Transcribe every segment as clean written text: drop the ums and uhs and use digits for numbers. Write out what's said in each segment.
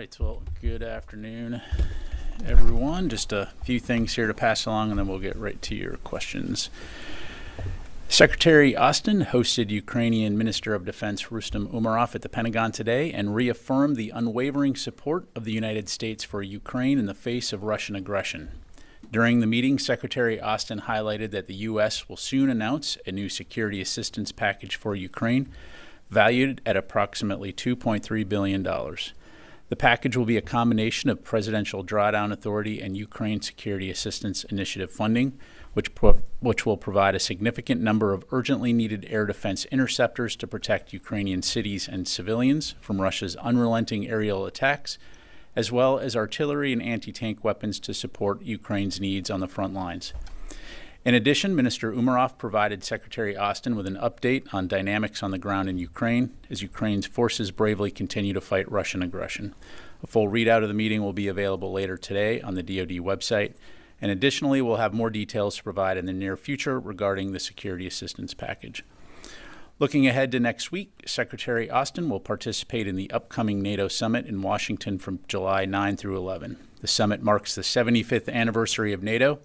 right, well, good afternoon, everyone. Just a few things here to pass along, and then we'll get right to your questions. Secretary Austin hosted Ukrainian Minister of Defense Rustem Umerov at the Pentagon today and reaffirmed the unwavering support of the United States for Ukraine in the face of Russian aggression. During the meeting, Secretary Austin highlighted that the U.S. will soon announce a new security assistance package for Ukraine, valued at approximately $2.3 billion. The package will be a combination of Presidential Drawdown Authority and Ukraine Security Assistance Initiative funding, which will provide a significant number of urgently needed air defense interceptors to protect Ukrainian cities and civilians from Russia's unrelenting aerial attacks, as well as artillery and anti-tank weapons to support Ukraine's needs on the front lines. In addition, Minister Umerov provided Secretary Austin with an update on dynamics on the ground in Ukraine as Ukraine's forces bravely continue to fight Russian aggression. A full readout of the meeting will be available later today on the DoD website. And additionally, we'll have more details to provide in the near future regarding the security assistance package. Looking ahead to next week, Secretary Austin will participate in the upcoming NATO summit in Washington from July 9 through 11. The summit marks the 75th anniversary of NATO,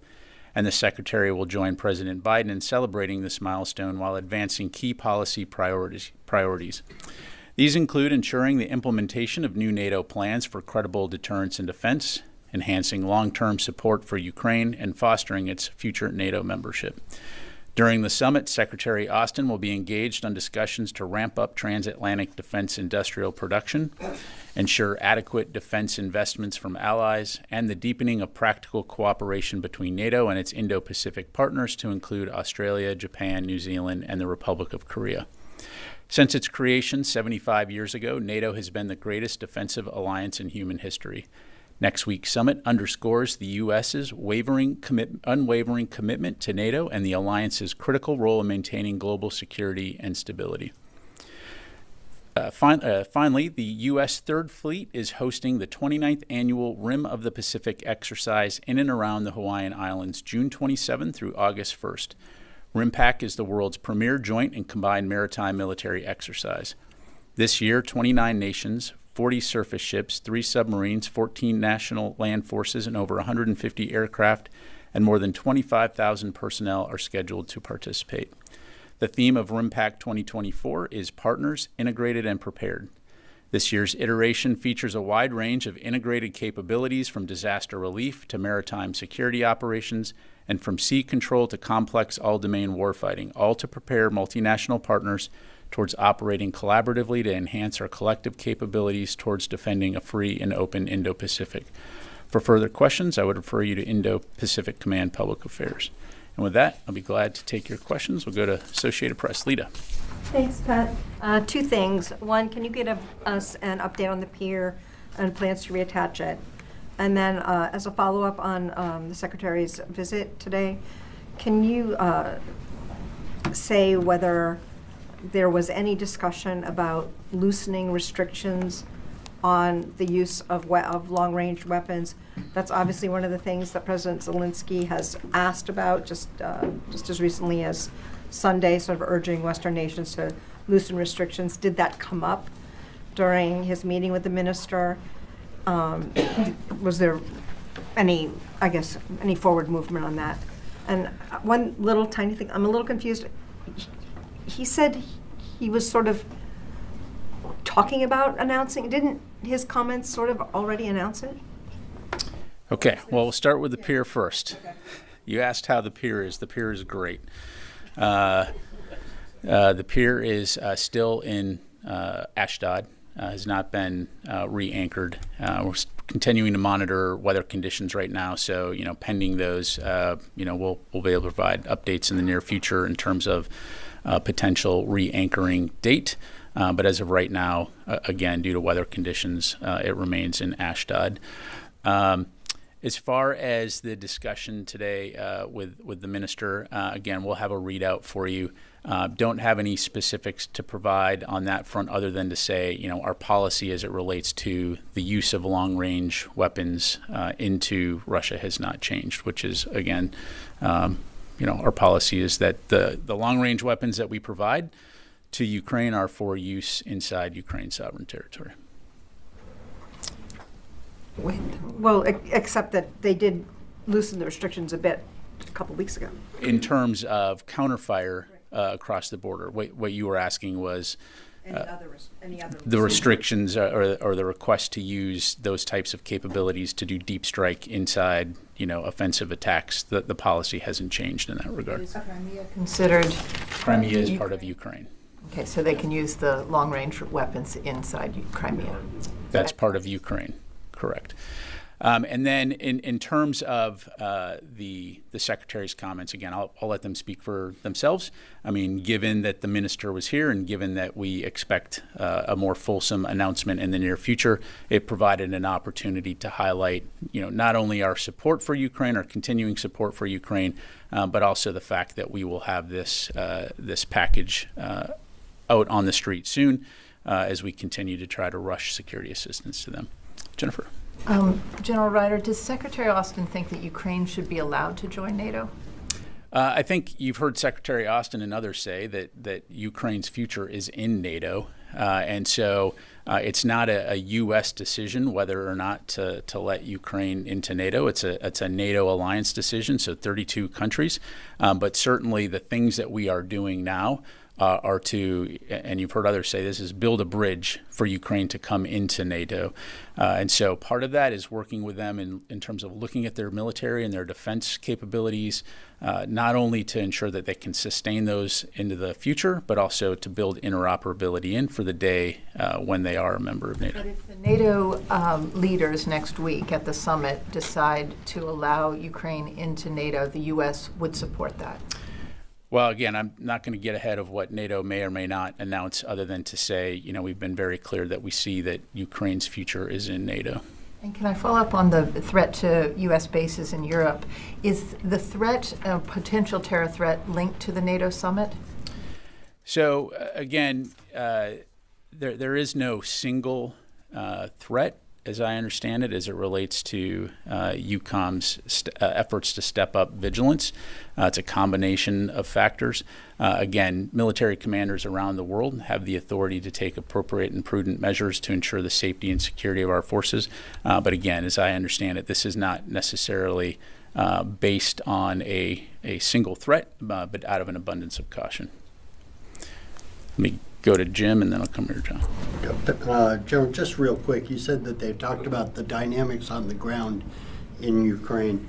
and the Secretary will join President Biden in celebrating this milestone while advancing key policy priorities. These include ensuring the implementation of new NATO plans for credible deterrence and defense, enhancing long-term support for Ukraine, and fostering its future NATO membership. During the summit, Secretary Austin will be engaged on discussions to ramp up transatlantic defense industrial production, ensure adequate defense investments from allies, and the deepening of practical cooperation between NATO and its Indo-Pacific partners to include Australia, Japan, New Zealand, and the Republic of Korea. Since its creation 75 years ago, NATO has been the greatest defensive alliance in human history. Next week's summit underscores the U.S.'s unwavering commitment to NATO and the alliance's critical role in maintaining global security and stability. Finally, the U.S. Third Fleet is hosting the 29th annual Rim of the Pacific exercise in and around the Hawaiian Islands, June 27 through August 1st. RIMPAC is the world's premier joint and combined maritime military exercise. This year, 29 nations, 40 surface ships, 3 submarines, 14 national land forces, and over 150 aircraft, and more than 25,000 personnel are scheduled to participate. The theme of RIMPAC 2024 is Partners, Integrated, and Prepared. This year's iteration features a wide range of integrated capabilities from disaster relief to maritime security operations and from sea control to complex all-domain warfighting, all to prepare multinational partners towards operating collaboratively to enhance our collective capabilities towards defending a free and open Indo-Pacific. For further questions, I would refer you to Indo-Pacific Command Public Affairs. And with that, I'll be glad to take your questions. We'll go to Associated Press. Lita. Thanks, Pat. Two things. One, can you give us an update on the pier and plans to reattach it? And then as a follow-up on the Secretary's visit today, can you say whether there was any discussion about loosening restrictions on the use of long-range weapons? That's obviously one of the things that President Zelensky has asked about just as recently as Sunday, sort of urging Western nations to loosen restrictions. Did that come up during his meeting with the minister? Was there any forward movement on that? And one little tiny thing, I'm a little confused. He said he was sort of talking about announcing. Didn't his comments sort of already announce it? Okay, well, we'll start with the pier first. Okay. You asked how the pier is. The pier is great. The pier is still in Ashdod, has not been re-anchored. We're continuing to monitor weather conditions right now, so pending those, we'll be able to provide updates in the near future in terms of potential re-anchoring date. But as of right now, again, due to weather conditions, it remains in Ashdod. As far as the discussion today with the minister, again, we'll have a readout for you. Don't have any specifics to provide on that front other than to say, our policy as it relates to the use of long-range weapons into Russia has not changed, which is, again, our policy is that the long-range weapons that we provide to Ukraine are for use inside Ukraine's sovereign territory. Well, except that they did loosen the restrictions a bit a couple weeks ago. In terms of counterfire across the border, what you were asking was Any other the restrictions or the request to use those types of capabilities to do deep strike inside, offensive attacks. The policy hasn't changed in that regard. Is Crimea considered? Crimea is part of Ukraine. Okay, so they can use the long-range weapons inside Crimea. That's part of Ukraine, correct. And then in terms of the Secretary's comments, again, I'll let them speak for themselves. I mean, given that the minister was here and given that we expect a more fulsome announcement in the near future, it provided an opportunity to highlight, not only our support for Ukraine, our continuing support for Ukraine, but also the fact that we will have this package out on the street soon as we continue to try to rush security assistance to them. Jennifer. General Ryder, does Secretary Austin think that Ukraine should be allowed to join NATO? I think you've heard Secretary Austin and others say that Ukraine's future is in NATO. And so it's not a U.S. decision whether or not to let Ukraine into NATO. It's a NATO alliance decision, so 32 countries. But certainly the things that we are doing now are to, and you've heard others say this, is build a bridge for Ukraine to come into NATO. And so part of that is working with them in terms of looking at their military and their defense capabilities, not only to ensure that they can sustain those into the future, but also to build interoperability in for the day when they are a member of NATO. But if the NATO leaders next week at the summit decide to allow Ukraine into NATO, the U.S. would support that? Well, again, I'm not going to get ahead of what NATO may or may not announce other than to say, we've been very clear that we see that Ukraine's future is in NATO. And can I follow up on the threat to U.S. bases in Europe? Is the threat, a potential terror threat, linked to the NATO summit? So, again, there is no single threat, as I understand it, as it relates to EUCOM's efforts to step up vigilance. It's a combination of factors. Again, military commanders around the world have the authority to take appropriate and prudent measures to ensure the safety and security of our forces. But again, as I understand it, this is not necessarily based on a single threat, but out of an abundance of caution. Let me go to Jim, and then I'll come here, John. General, just real quick, you said that they talked about the dynamics on the ground in Ukraine.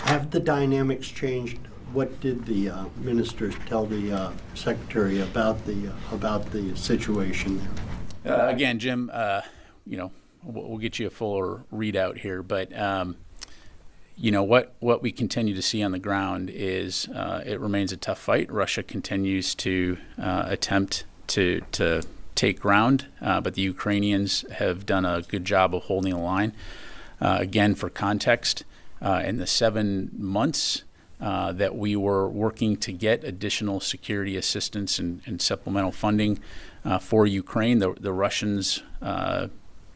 Have the dynamics changed? What did the ministers tell the secretary about the situation there? Again, Jim, we'll get you a fuller readout here, but what we continue to see on the ground is it remains a tough fight. Russia continues to attempt to take ground, but the Ukrainians have done a good job of holding the line. Again, for context, in the 7 months that we were working to get additional security assistance and supplemental funding for Ukraine, the Russians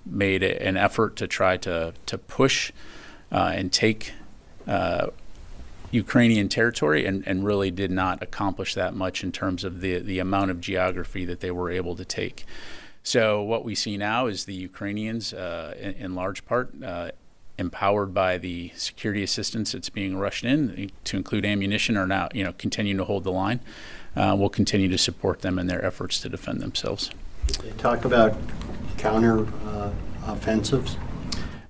made an effort to try to push and take Ukrainian territory and really did not accomplish that much in terms of the amount of geography that they were able to take. So what we see now is the Ukrainians, in large part, empowered by the security assistance that's being rushed in, to include ammunition, are now continuing to hold the line. We'll continue to support them in their efforts to defend themselves. They talk about counter offensives.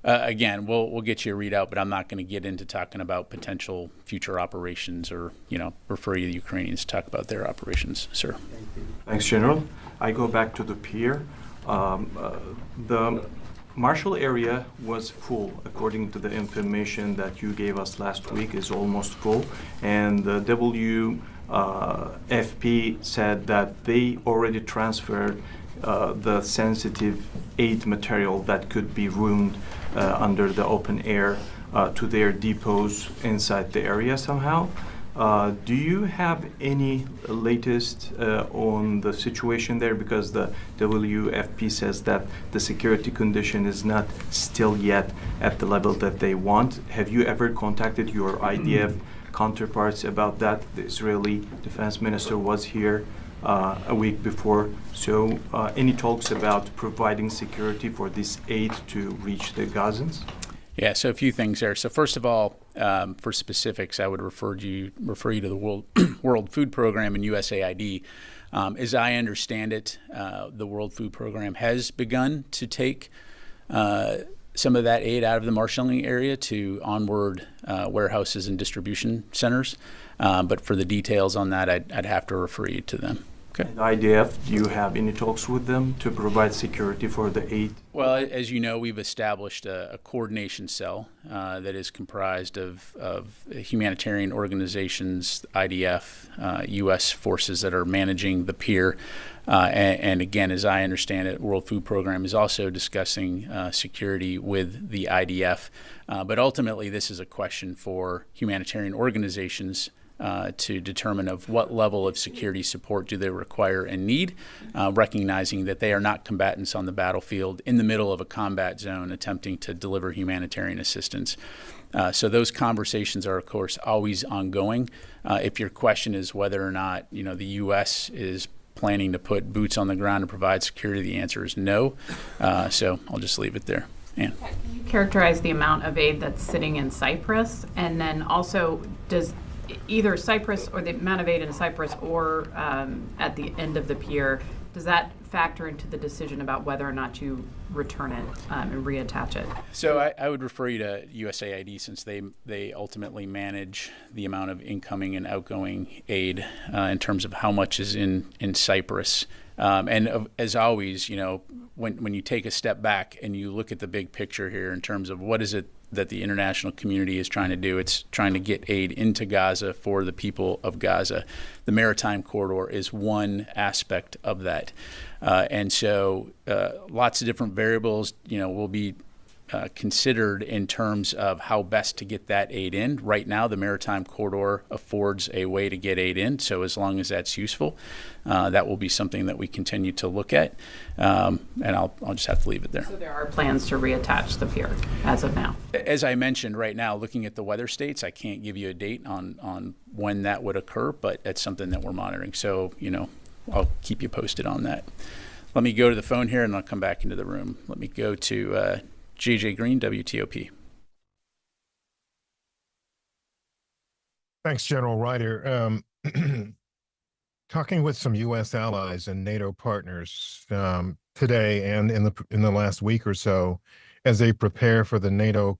Again, we'll get you a readout, but I'm not going to get into talking about potential future operations or refer you to the Ukrainians to talk about their operations, sir. Thanks, General. I go back to the pier. The Marshall area was full, according to the information that you gave us last week, is almost full, and the WFP said that they already transferred the sensitive aid material that could be ruined under the open air to their depots inside the area somehow. Do you have any latest on the situation there? Because the WFP says that the security condition is not still yet at the level that they want. Have you ever contacted your IDF counterparts about that? The Israeli defense minister was here a week before. So any talks about providing security for this aid to reach the Gazans? Yeah, so a few things there. So first of all, for specifics, I would refer you to the World Food Program and USAID. As I understand it, the World Food Program has begun to take some of that aid out of the marshalling area to onward warehouses and distribution centers. But for the details on that, I'd have to refer you to them. Okay. And IDF, do you have any talks with them to provide security for the aid? Well, as you know, we've established a coordination cell that is comprised of humanitarian organizations, IDF, U.S. forces that are managing the pier. And again, as I understand it, World Food Program is also discussing security with the IDF. But ultimately, this is a question for humanitarian organizations to determine of what level of security support do they require and need, recognizing that they are not combatants on the battlefield in the middle of a combat zone attempting to deliver humanitarian assistance. So those conversations are, of course, always ongoing. If your question is whether or not, the U.S. is planning to put boots on the ground to provide security, the answer is no. So I'll just leave it there. Ann. Can you characterize the amount of aid that's sitting in Cyprus? And then also, does either Cyprus or the amount of aid in Cyprus or at the end of the pier, does that factor into the decision about whether or not you return it and reattach it? So I would refer you to USAID, since they ultimately manage the amount of incoming and outgoing aid in terms of how much is in Cyprus. And as always, when you take a step back and you look at the big picture here in terms of what is it that the international community is trying to do, it's trying to get aid into Gaza for the people of Gaza. The maritime corridor is one aspect of that. And so lots of different variables, will be considered in terms of how best to get that aid in. Right now, the maritime corridor affords a way to get aid in, so as long as that's useful, that will be something that we continue to look at. And I'll just have to leave it there. So there are plans to reattach the pier as of now? As I mentioned, right now, looking at the weather states, I can't give you a date on when that would occur, but it's something that we're monitoring. So, I'll keep you posted on that. Let me go to the phone here, and I'll come back into the room. Let me go to JJ Green, WTOP. Thanks, General Ryder. Talking with some U.S. allies and NATO partners today and in the last week or so, as they prepare for the NATO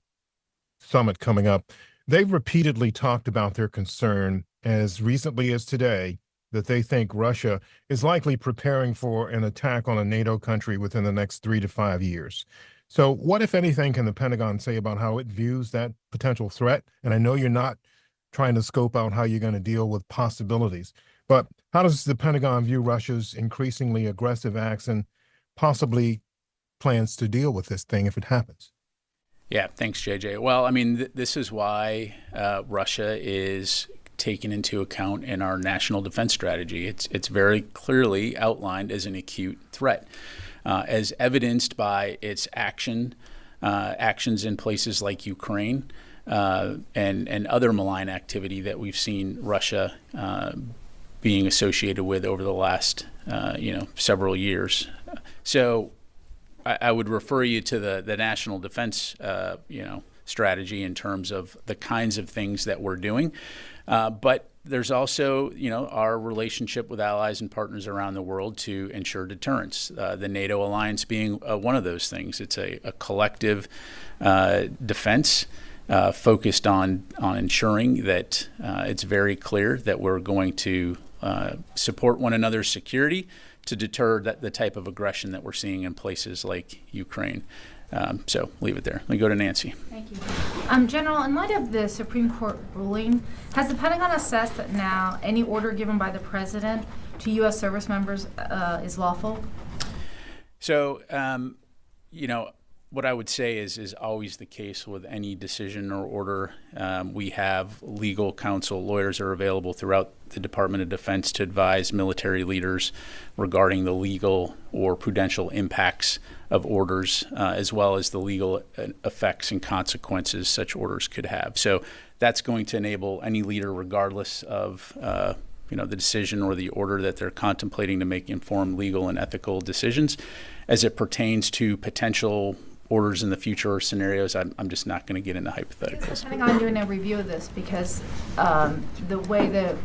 summit coming up, they've repeatedly talked about their concern, as recently as today, that they think Russia is likely preparing for an attack on a NATO country within the next 3 to 5 years. So what, if anything, can the Pentagon say about how it views that potential threat? And I know you're not trying to scope out how you're going to deal with possibilities, but how does the Pentagon view Russia's increasingly aggressive acts and possibly plans to deal with this thing if it happens? Yeah, thanks, JJ. Well, I mean, this is why Russia is taken into account in our national defense strategy. It's very clearly outlined as an acute threat. As evidenced by its actions in places like Ukraine and other malign activity that we've seen Russia being associated with over the last several years. So I would refer you to the national defense strategy in terms of the kinds of things that we're doing. But there's also, our relationship with allies and partners around the world to ensure deterrence. The NATO alliance being one of those things. It's a collective defense focused on ensuring that it's very clear that we're going to support one another's security to deter the type of aggression that we're seeing in places like Ukraine. So leave it there. Let me go to Nancy. Thank you. General, in light of the Supreme Court ruling, has the Pentagon assessed that now any order given by the President to U.S. service members is lawful? So, what I would say is always the case with any decision or order. We have legal counsel, lawyers are available throughout the Department of Defense to advise military leaders regarding the legal or prudential impacts of orders, as well as the legal effects and consequences such orders could have. So that's going to enable any leader, regardless of the decision or the order that they're contemplating to make informed legal and ethical decisions. As it pertains to potential orders in the future or scenarios, I'm just not going to get into hypotheticals. Depending on doing a review of this, because the way the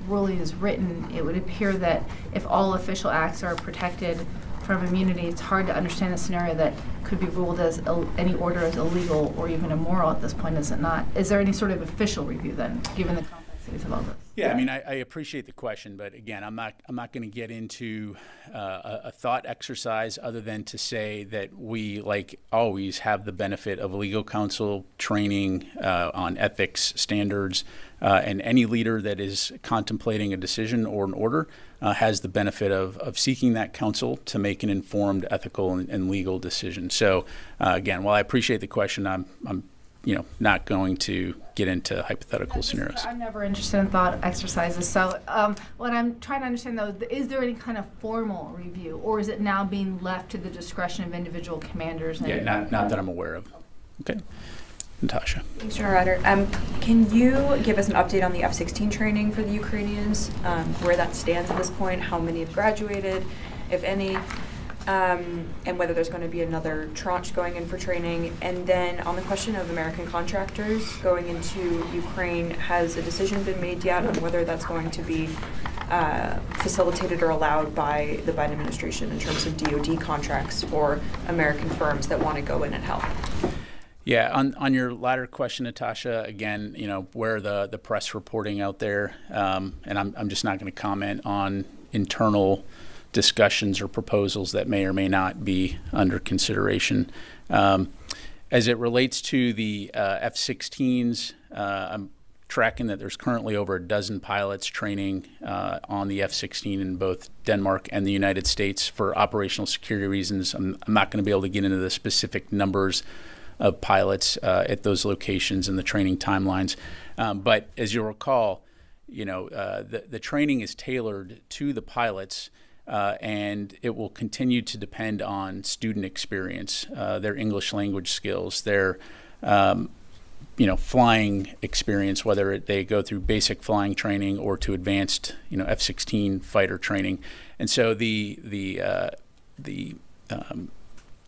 ruling is written, it would appear that if all official acts are protected from immunity, it's hard to understand a scenario that could be ruled as any order as illegal or even immoral at this point, is it not? Is there any sort of official review then, given the complexities of all this? Yeah, I mean, I appreciate the question, but again, I'm not going to get into a thought exercise other than to say that we, like always, have the benefit of legal counsel training on ethics standards, and any leader that is contemplating a decision or an order has the benefit of seeking that counsel to make an informed ethical and legal decision. So again, while I appreciate the question, I'm not going to get into hypothetical scenarios. I'm never interested in thought exercises. So what I'm trying to understand, though, is there any kind of formal review, or is it now being left to the discretion of individual commanders? Yeah, not that I'm aware of. Okay. Natasha. Thanks, General Ryder. Can you give us an update on the F-16 training for the Ukrainians, where that stands at this point, how many have graduated, if any, and whether there's going to be another tranche going in for training? And then on the question of American contractors going into Ukraine, has a decision been made yet on whether that's going to be facilitated or allowed by the Biden administration in terms of DoD contracts for American firms that want to go in and help? Yeah, on your latter question, Natasha, again, where the press reporting out there, and I'm just not going to comment on internal discussions or proposals that may or may not be under consideration. As it relates to the F-16s, I'm tracking that there's currently over a dozen pilots training on the F-16 in both Denmark and the United States for operational security reasons. I'm not going to be able to get into the specific numbers of pilots at those locations and the training timelines. But as you'll recall, the training is tailored to the pilots, and it will continue to depend on student experience, their English language skills, their flying experience, whether they go through basic flying training or to advanced F-16 fighter training. And so the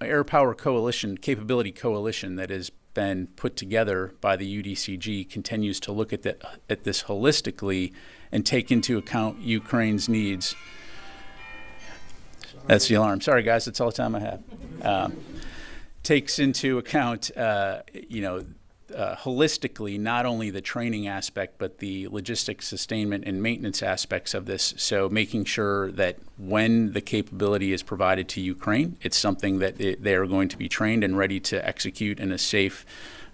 Air Power Coalition, Capability Coalition that has been put together by the UDCG continues to look at this holistically and take into account Ukraine's needs. That's the alarm. Sorry, guys, that's all the time I have. Takes into account, holistically, not only the training aspect, but the logistics, sustainment, and maintenance aspects of this. So making sure that when the capability is provided to Ukraine, it's something that they are going to be trained and ready to execute in a safe,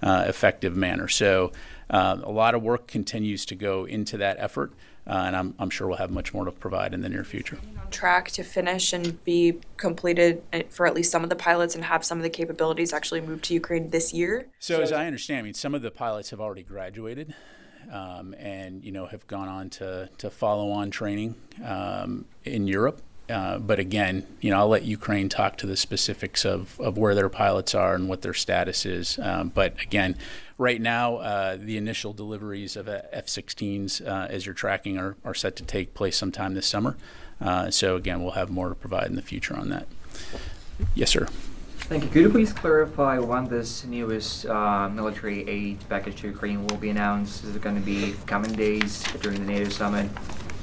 effective manner. So a lot of work continues to go into that effort, and I'm sure we'll have much more to provide in the near future. On track to finish and be completed for at least some of the pilots and have some of the capabilities actually moved to Ukraine this year? So as I understand, some of the pilots have already graduated and have gone on to follow on training in Europe. But again, I'll let Ukraine talk to the specifics of where their pilots are and what their status is. But again, right now, the initial deliveries of F-16s, as you're tracking, are set to take place sometime this summer. So again, we'll have more to provide in the future on that. Yes, sir. Thank you. Could you please clarify when this newest military aid package to Ukraine will be announced? Is it going to be coming days during the NATO summit?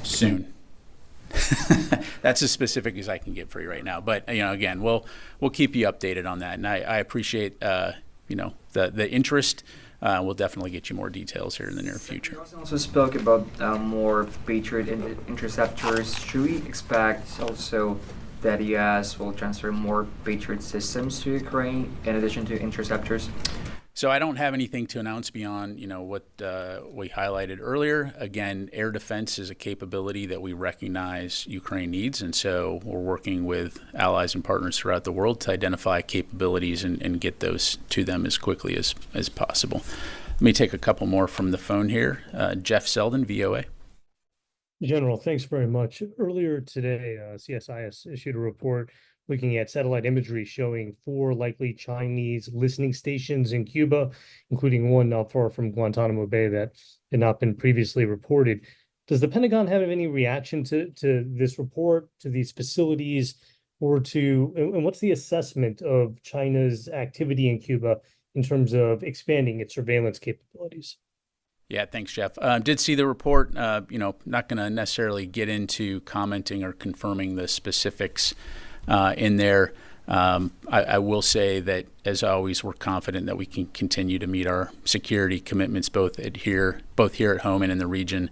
Soon. That's as specific as I can get for you right now. But again, we'll keep you updated on that, and I appreciate the interest. We'll definitely get you more details here in the near future. You also spoke about more Patriot interceptors. Should we expect also that U.S. will transfer more Patriot systems to Ukraine in addition to interceptors? So I don't have anything to announce beyond what we highlighted earlier. Again, air defense is a capability that we recognize Ukraine needs, and so we're working with allies and partners throughout the world to identify capabilities and get those to them as quickly as possible. Let me take a couple more from the phone here. Jeff Selden, VOA. General, thanks very much. Earlier today, CSIS issued a report looking at satellite imagery showing 4 likely Chinese listening stations in Cuba, including one not far from Guantanamo Bay that had not been previously reported. Does the Pentagon have any reaction to this report, to these facilities, and what's the assessment of China's activity in Cuba in terms of expanding its surveillance capabilities? Yeah, thanks, Jeff. Did see the report. Not going to necessarily get into commenting or confirming the specifics in there. I will say that, as always, we're confident that we can continue to meet our security commitments both here at home and in the region.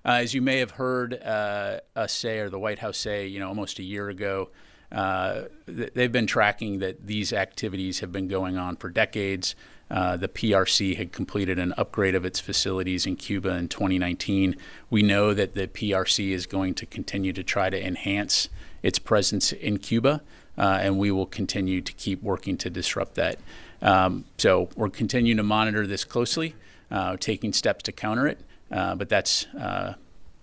As you may have heard us say, or the White House say, almost a year ago, they've been tracking that these activities have been going on for decades. The PRC had completed an upgrade of its facilities in Cuba in 2019. We know that the PRC is going to continue to try to enhance its presence in Cuba, and we will continue to keep working to disrupt that. So we're continuing to monitor this closely, taking steps to counter it, but that's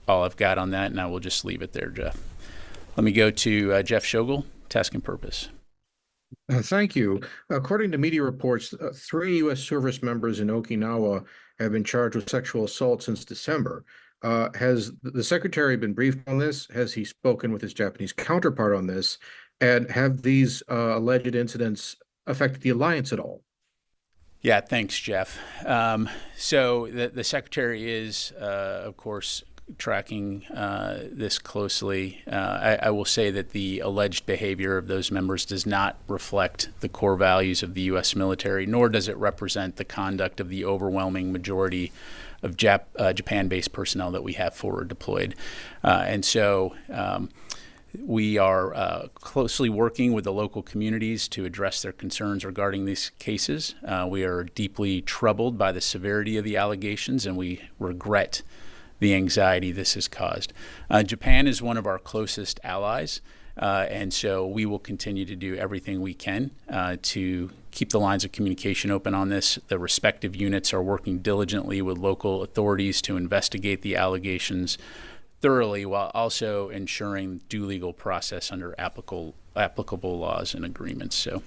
all I've got on that, and I will just leave it there, Jeff. Let me go to Jeff Schogel, Task and Purpose. Thank you. According to media reports, 3 U.S. service members in Okinawa have been charged with sexual assault since December. Has the Secretary been briefed on this? Has he spoken with his Japanese counterpart on this? And have these alleged incidents affected the alliance at all? Yeah, thanks, Jeff. So the Secretary is, of course, tracking this closely. I will say that the alleged behavior of those members does not reflect the core values of the U.S. military, nor does it represent the conduct of the overwhelming majority of Japan-based personnel that we have forward deployed. And so we are closely working with the local communities to address their concerns regarding these cases. We are deeply troubled by the severity of the allegations, and we regret the anxiety this has caused. Japan is one of our closest allies, and so we will continue to do everything we can to keep the lines of communication open on this. The respective units are working diligently with local authorities to investigate the allegations thoroughly, while also ensuring due legal process under applicable laws and agreements. So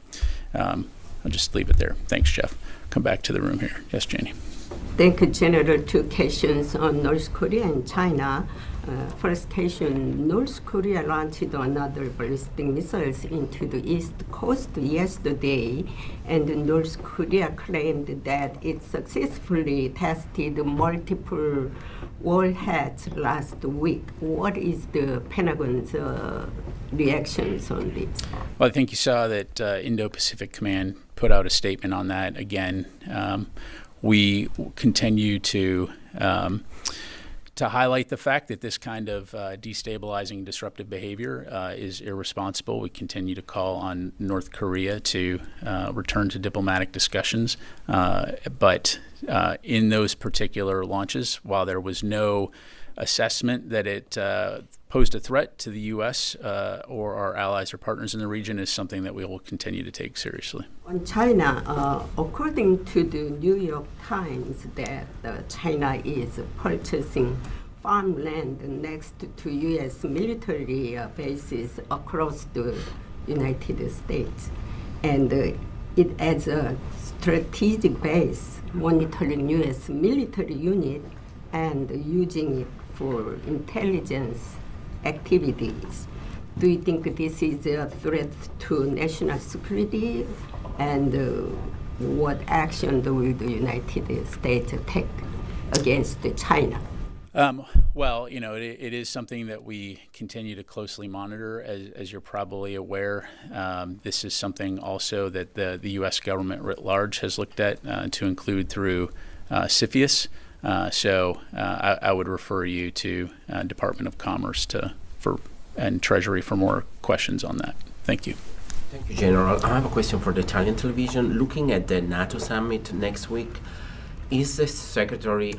I'll just leave it there. Thanks, Jeff. Come back to the room here. Yes, Janie. Thank you, General. 2 questions on North Korea and China. First question, North Korea launched another ballistic missiles into the East Coast yesterday, and North Korea claimed that it successfully tested multiple warheads last week. What is the Pentagon's reactions on this? Well, I think you saw that Indo-Pacific Command put out a statement on that. Again, we continue to highlight the fact that this kind of destabilizing, disruptive behavior is irresponsible. We continue to call on North Korea to return to diplomatic discussions. But in those particular launches, while there was no assessment that it posed a threat to the U.S. Or our allies or partners in the region, is something that we will continue to take seriously. On China, according to the New York Times, that China is purchasing farmland next to U.S. military bases across the United States, and it as a strategic base, monitoring U.S. military unit and using it for intelligence activities. Do you think this is a threat to national security, and what action will the United States take against China? Well, it is something that we continue to closely monitor. As you're probably aware, this is something also that the U.S. government writ large has looked at to include through CFIUS. So I would refer you to Department of Commerce and Treasury for more questions on that. Thank you. Thank you, General. I have a question for the Italian television. Looking at the NATO summit next week, how's the Secretary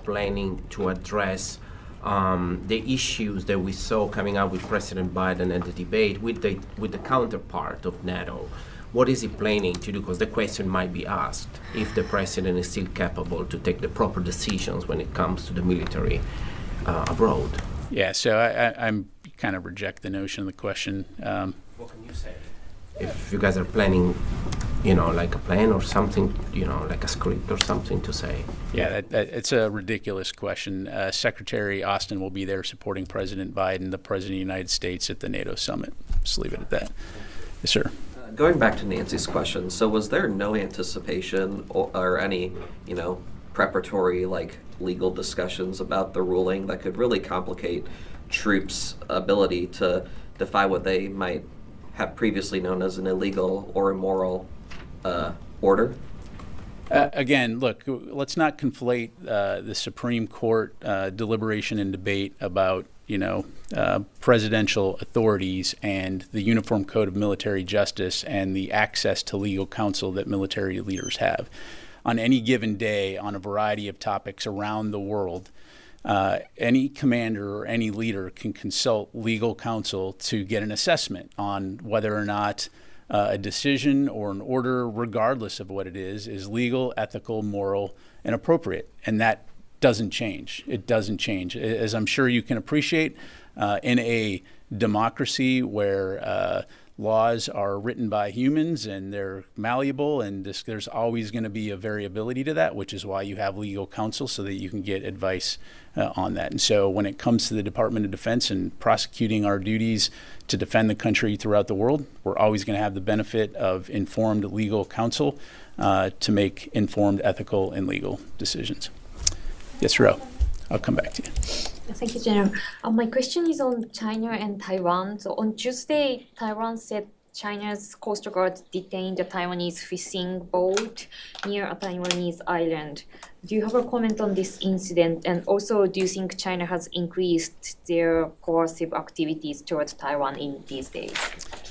planning to address the issues that we saw coming out with President Biden and the debate with the counterpart of NATO? What is he planning to do? Because the question might be asked if the president is still capable to take the proper decisions when it comes to the military abroad. Yeah, so I kind of reject the notion of the question. What can you say? If you guys are planning like a plan or something, like a script or something to say? Yeah, it's a ridiculous question. Secretary Austin will be there supporting President Biden, the President of the United States, at the NATO summit. Just leave it at that. Yes, sir. Going back to Nancy's question, so was there no anticipation or any, preparatory legal discussions about the ruling that could really complicate troops' ability to defy what they might have previously known as an illegal or immoral order? Again, look, let's not conflate the Supreme Court deliberation and debate about presidential authorities and the Uniform Code of Military Justice and the access to legal counsel that military leaders have. On any given day, on a variety of topics around the world, any commander or any leader can consult legal counsel to get an assessment on whether or not a decision or an order, regardless of what it is legal, ethical, moral, and appropriate. And that doesn't change. It doesn't change. As I'm sure you can appreciate, in a democracy where laws are written by humans and they're malleable, and there's always going to be a variability to that, which is why you have legal counsel so that you can get advice on that. And so when it comes to the Department of Defense and prosecuting our duties to defend the country throughout the world, we're always going to have the benefit of informed legal counsel to make informed ethical and legal decisions. Yes, Ro. I'll come back to you. Thank you, General. My question is on China and Taiwan. So on Tuesday, Taiwan said China's Coast Guard detained a Taiwanese fishing boat near a Taiwanese island. Do you have a comment on this incident? And also, do you think China has increased their coercive activities towards Taiwan in these days?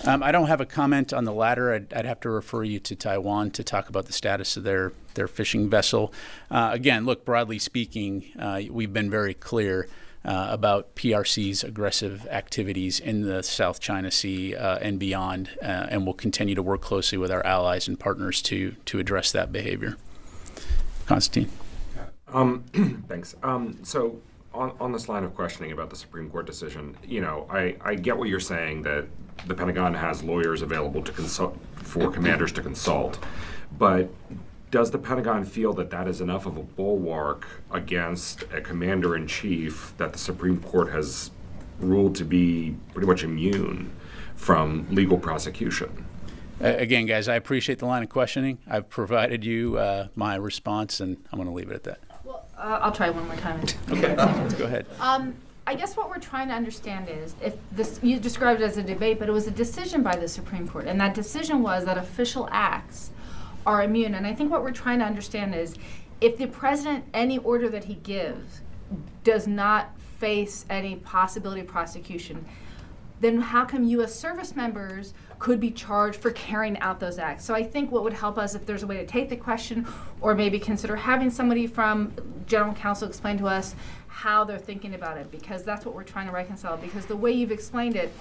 I don't have a comment on the latter. I'd have to refer you to Taiwan to talk about the status of their fishing vessel. Again, look, broadly speaking, we've been very clear about PRC's aggressive activities in the South China Sea and beyond, and we'll continue to work closely with our allies and partners to address that behavior. Constantine. Thanks. So on this line of questioning about the Supreme Court decision, I get what you're saying, that the Pentagon has lawyers available to consult for commanders to consult, but does the Pentagon feel that that is enough of a bulwark against a commander-in-chief that the Supreme Court has ruled to be pretty much immune from legal prosecution? Again, guys, I appreciate the line of questioning. I've provided you my response, and I'm going to leave it at that. Well, I'll try one more time. Okay, go ahead. I guess what we're trying to understand is, if this, you described it as a debate, but it was a decision by the Supreme Court, and that decision was that official acts are immune. And I think what we're trying to understand is, if the president, any order that he gives, does not face any possibility of prosecution, then how come U.S. service members could be charged for carrying out those acts? So I think what would help us, if there's a way to take the question, or maybe consider having somebody from General Counsel explain to us how they're thinking about it, because that's what we're trying to reconcile. Because the way you've explained it,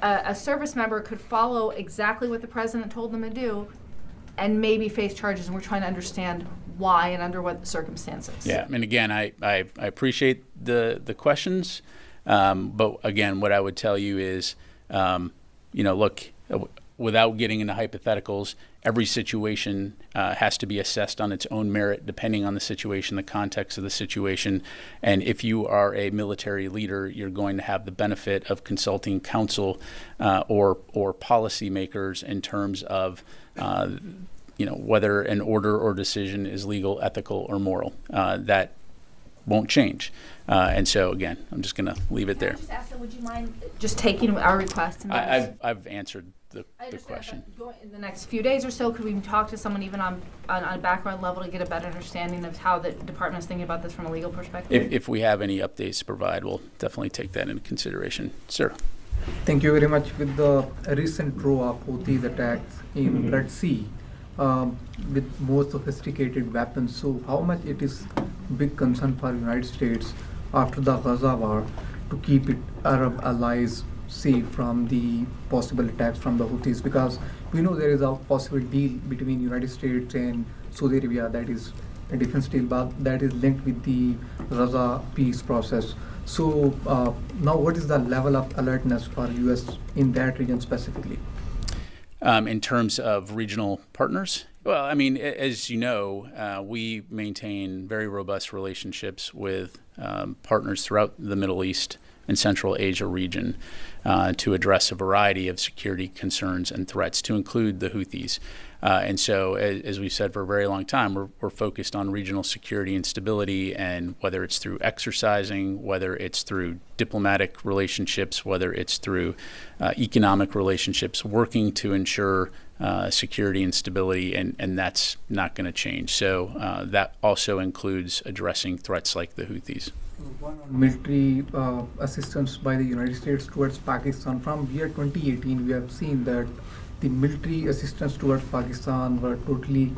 a service member could follow exactly what the president told them to do and maybe face charges, and we're trying to understand why and under what circumstances. Yeah, and again, I appreciate the questions, but again, what I would tell you is, look, without getting into hypotheticals, every situation has to be assessed on its own merit, depending on the situation, the context of the situation. And if you are a military leader, you're going to have the benefit of consulting counsel or policymakers in terms of whether an order or decision is legal, ethical, or moral. That won't change. And so, again, I'm just going to leave it there. Can I just ask them, would you mind just taking our request? And I've answered the question. In the next few days or so, could we talk to someone even on a background level to get a better understanding of how the department is thinking about this from a legal perspective? If we have any updates to provide, we'll definitely take that into consideration. Sir. Thank you very much. With the recent row of Houthi attacks in Red Sea, with more sophisticated weapons, so how much it is big concern for United States after the Gaza war to keep its Arab allies safe from the possible attacks from the Houthis, because we know there is a possible deal between United States and Saudi Arabia, that is a defense deal, but that is linked with the Gaza peace process. So now what is the level of alertness for US in that region specifically? In terms of regional partners, well, I mean, as you know, we maintain very robust relationships with partners throughout the Middle East and Central Asia region to address a variety of security concerns and threats, to include the Houthis. And so, as we've said for a very long time, we're focused on regional security and stability, and whether it's through exercising, whether it's through diplomatic relationships, whether it's through economic relationships, working to ensure security and stability, and that's not going to change. So that also includes addressing threats like the Houthis. One on military assistance by the United States towards Pakistan. From year 2018, we have seen that the military assistance towards Pakistan were totally,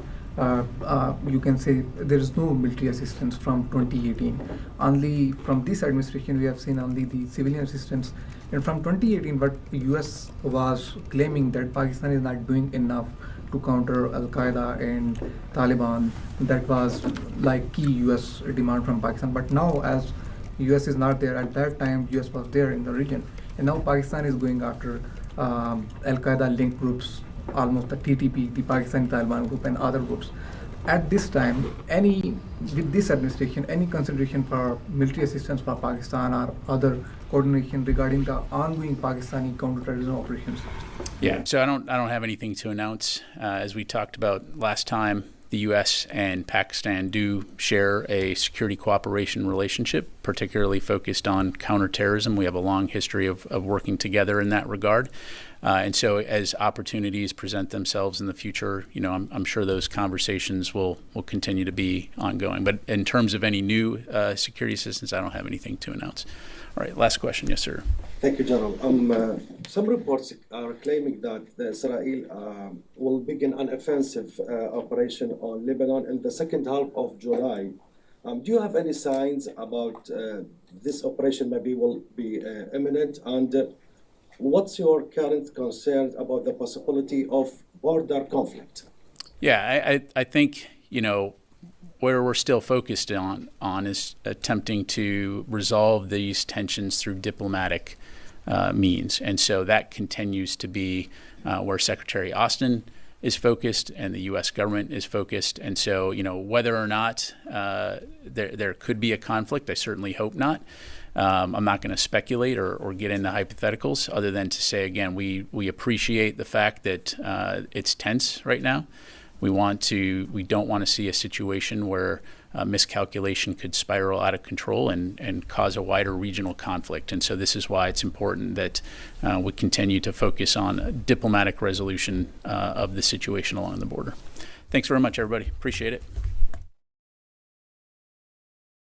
you can say there is no military assistance from 2018. Only from this administration, we have seen only the civilian assistance. And from 2018, what the US was claiming that Pakistan is not doing enough to counter Al-Qaeda and Taliban. That was like key US demand from Pakistan. But now, as US is not there, at that time US was there in the region. And now Pakistan is going after Al-Qaeda linked groups, almost the TTP, the Pakistani Taliban group, and other groups. At this time, with this administration, any consideration for military assistance for Pakistan or other coordination regarding the ongoing Pakistani counterterrorism operations? Yeah, so I don't have anything to announce. As we talked about last time, the U.S. and Pakistan do share a security cooperation relationship, particularly focused on counterterrorism. We have a long history of working together in that regard. And so as opportunities present themselves in the future, you know, I'm sure those conversations will continue to be ongoing. But in terms of any new security assistance, I don't have anything to announce. All right, last question. Yes, sir. Thank you, General. Some reports are claiming that Israel will begin an offensive operation on Lebanon in the second half of July. Do you have any signs about this operation maybe will be imminent? And what's your current concern about the possibility of border conflict? Yeah, I think, you know, where we're still focused on is attempting to resolve these tensions through diplomatic means. And so that continues to be where Secretary Austin is focused and the U.S. government is focused. And so, you know, whether or not there could be a conflict, I certainly hope not. I'm not going to speculate or get into hypotheticals other than to say, again, we appreciate the fact that it's tense right now. We don't want to see a situation where miscalculation could spiral out of control and cause a wider regional conflict. And so this is why it's important that we continue to focus on diplomatic resolution of the situation along the border. Thanks very much, everybody. Appreciate it.